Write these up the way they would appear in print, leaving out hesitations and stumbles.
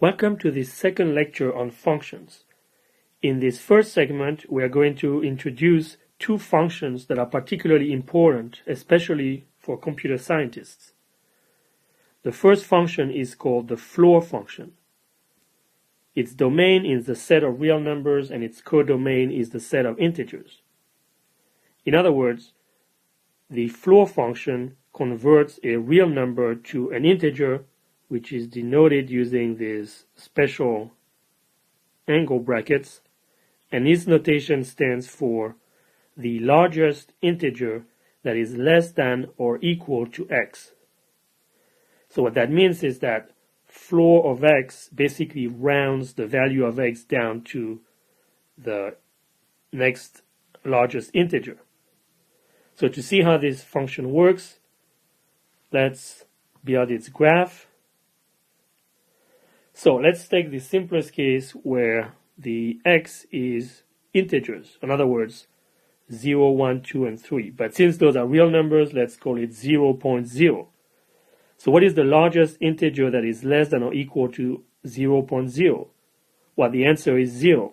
Welcome to this second lecture on functions. In this first segment, we are going to introduce two functions that are particularly important, especially for computer scientists. The first function is called the floor function. Its domain is the set of real numbers and its codomain is the set of integers. In other words, the floor function converts a real number to an integer, which is denoted using these special angle brackets, and its notation stands for the largest integer that is less than or equal to x. So what that means is that floor of x basically rounds the value of x down to the next largest integer. So to see how this function works, let's build its graph. So let's take the simplest case where the x is integers. In other words, 0, 1, 2, and 3. But since those are real numbers, let's call it 0.0. So what is the largest integer that is less than or equal to 0.0? Well, the answer is 0.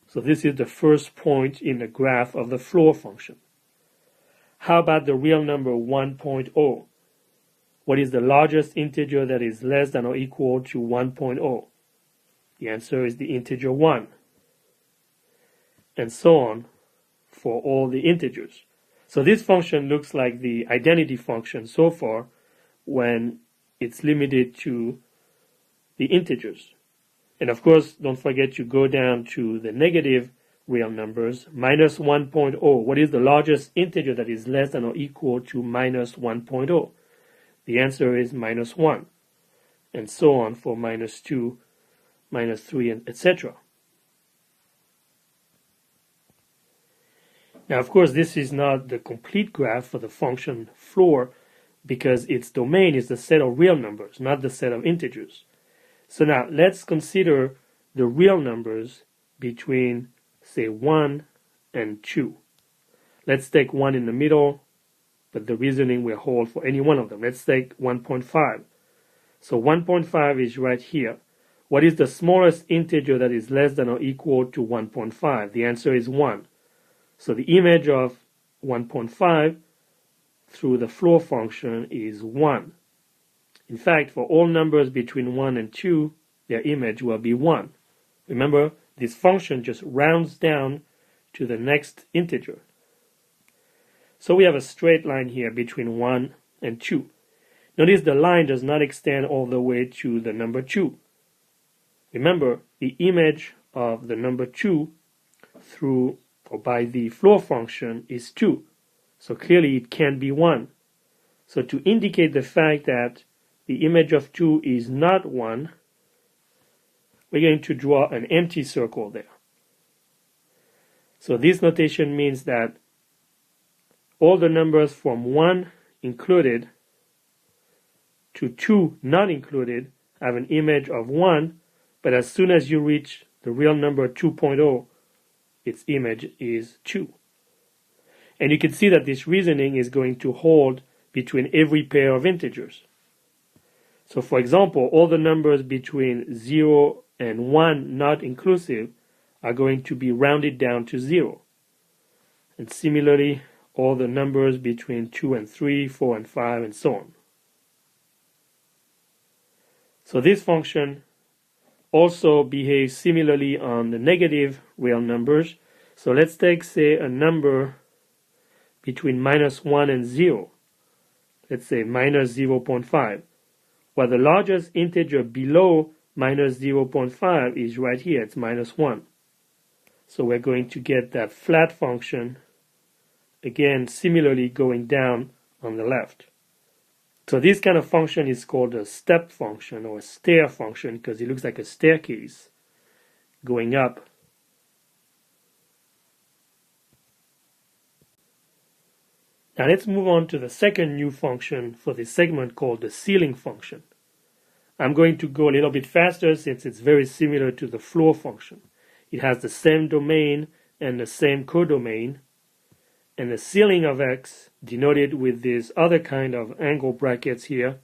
So this is the first point in the graph of the floor function. How about the real number 1.0? What is the largest integer that is less than or equal to 1.0? The answer is the integer 1. And so on for all the integers. So this function looks like the identity function so far when it's limited to the integers. And of course, don't forget to go down to the negative real numbers. Minus 1.0. What is the largest integer that is less than or equal to minus 1.0? The answer is minus 1, and so on for minus 2, minus 3, and etc. Now, of course, this is not the complete graph for the function floor because its domain is the set of real numbers, not the set of integers. So now, let's consider the real numbers between, say, 1 and 2. Let's take 1 in the middle, but the reasoning will hold for any one of them. Let's take 1.5. So 1.5 is right here. What is the smallest integer that is less than or equal to 1.5? The answer is 1. So the image of 1.5 through the floor function is 1. In fact, for all numbers between 1 and 2, their image will be 1. Remember, this function just rounds down to the next integer. So we have a straight line here between 1 and 2. Notice the line does not extend all the way to the number 2. Remember, the image of the number 2 through or by the floor function is 2. So clearly it can't be 1. So to indicate the fact that the image of 2 is not 1, we're going to draw an empty circle there. So this notation means that all the numbers from 1 included to 2 not included have an image of 1, but as soon as you reach the real number 2.0, its image is 2. And you can see that this reasoning is going to hold between every pair of integers. So for example, all the numbers between 0 and 1 not inclusive are going to be rounded down to 0. And similarly, all the numbers between 2 and 3, 4 and 5, and so on. So this function also behaves similarly on the negative real numbers. So let's take, say, a number between minus 1 and 0. Let's say minus 0.5. Well, the largest integer below minus 0.5 is right here. It's minus 1. So we're going to get that flat function, again, similarly going down on the left. So this kind of function is called a step function or a stair function because it looks like a staircase going up. Now let's move on to the second new function for this segment called the ceiling function. I'm going to go a little bit faster since it's very similar to the floor function. It has the same domain and the same codomain. And the ceiling of x, denoted with this other kind of angle brackets here,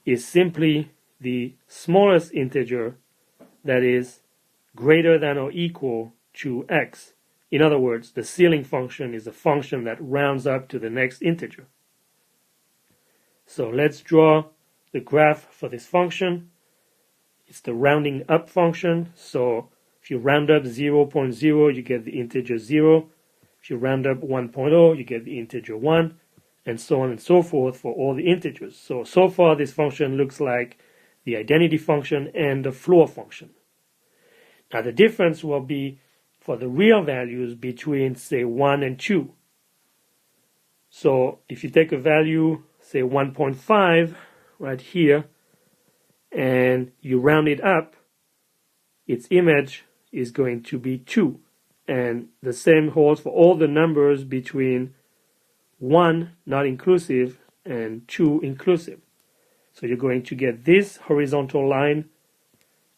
is simply the smallest integer that is greater than or equal to x. In other words, the ceiling function is a function that rounds up to the next integer. So let's draw the graph for this function. It's the rounding up function. So if you round up 0.0, you get the integer 0. If you round up 1.0, you get the integer 1, and so on and so forth for all the integers. So far this function looks like the identity function and the floor function. Now the difference will be for the real values between, say, 1 and 2. So if you take a value, say 1.5 right here, and you round it up, its image is going to be 2. And the same holds for all the numbers between 1 not inclusive and 2 inclusive. So you're going to get this horizontal line,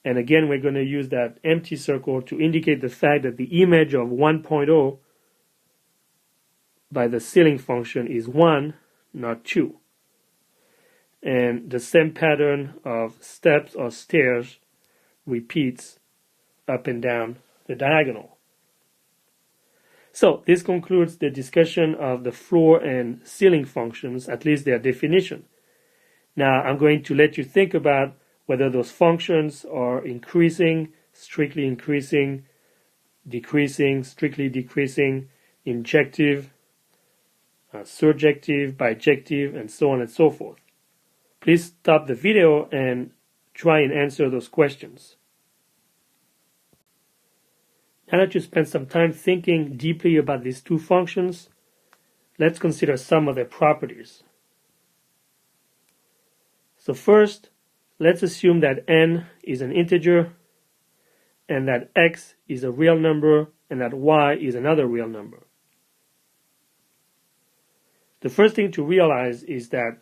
and again we're going to use that empty circle to indicate the fact that the image of 1.0 by the ceiling function is 1, not 2. And the same pattern of steps or stairs repeats up and down the diagonal. So this concludes the discussion of the floor and ceiling functions, at least their definition. Now I'm going to let you think about whether those functions are increasing, strictly increasing, decreasing, strictly decreasing, injective, surjective, bijective, and so on and so forth. Please stop the video and try and answer those questions. Now that you spent some time thinking deeply about these two functions, let's consider some of their properties. So first, let's assume that n is an integer, and that x is a real number, and that y is another real number. The first thing to realize is that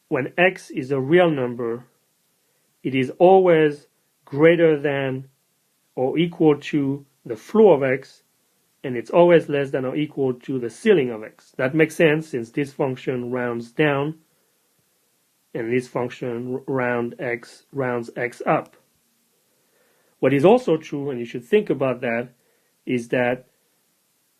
when x is a real number, it is always greater than or equal to the floor of x, and it's always less than or equal to the ceiling of x. That makes sense since this function rounds down, and this function rounds x up. What is also true, and you should think about that, is that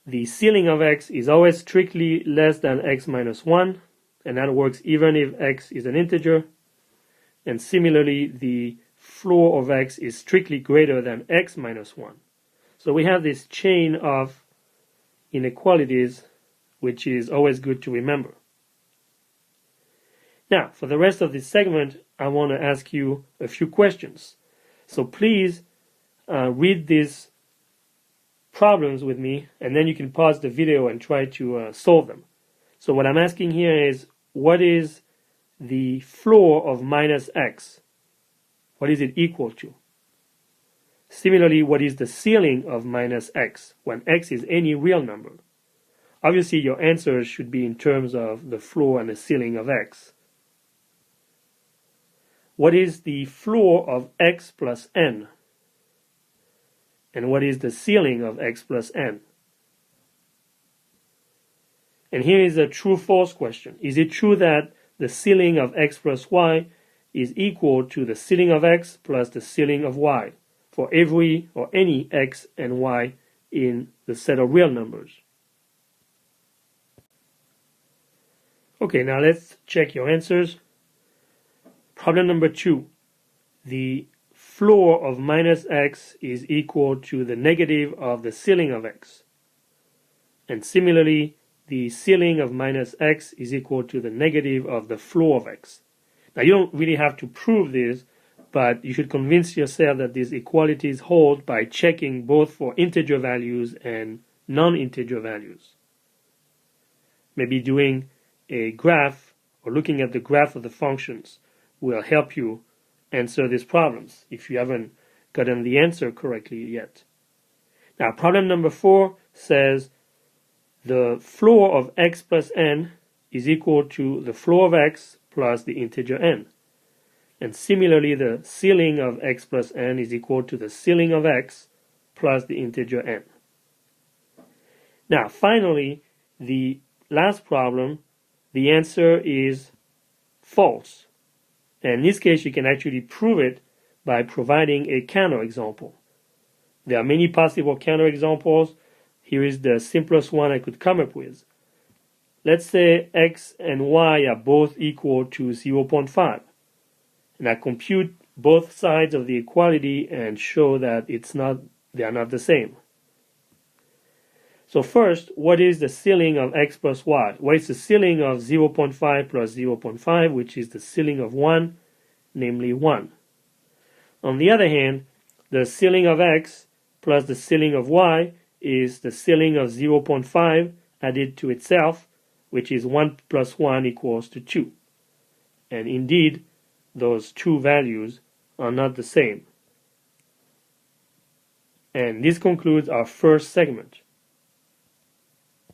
the ceiling of x is always strictly less than x minus 1, and that works even if x is an integer. And similarly, the floor of x is strictly greater than x minus 1. So we have this chain of inequalities, which is always good to remember. Now, for the rest of this segment, I want to ask you a few questions. So please read these problems with me, and then you can pause the video and try to solve them. So what I'm asking here is, what is the floor of minus x? What is it equal to? Similarly, what is the ceiling of minus x when x is any real number? Obviously, your answers should be in terms of the floor and the ceiling of x. What is the floor of x plus n? And what is the ceiling of x plus n? And here is a true-false question. Is it true that the ceiling of x plus y is equal to the ceiling of x plus the ceiling of y for every or any x and y in the set of real numbers? Okay, now let's check your answers. Problem number 2. The floor of minus x is equal to the negative of the ceiling of x. And similarly, the ceiling of minus x is equal to the negative of the floor of x. Now, you don't really have to prove this, but you should convince yourself that these equalities hold by checking both for integer values and non-integer values. Maybe doing a graph or looking at the graph of the functions will help you answer these problems if you haven't gotten the answer correctly yet. Now, problem number 4 says the floor of x plus n is equal to the floor of x plus the integer n. And similarly, the ceiling of x plus n is equal to the ceiling of x plus the integer n. Now, finally, the last problem, the answer is false. And in this case, you can actually prove it by providing a counterexample. There are many possible counterexamples. Here is the simplest one I could come up with. Let's say x and y are both equal to 0.5. And I compute both sides of the equality and show that they are not the same. So first, what is the ceiling of x plus y? What is the ceiling of 0.5 plus 0.5, which is the ceiling of 1, namely 1. On the other hand, the ceiling of x plus the ceiling of y is the ceiling of 0.5 added to itself, which is 1 plus 1 equals to 2. And indeed, those two values are not the same. And this concludes our first segment.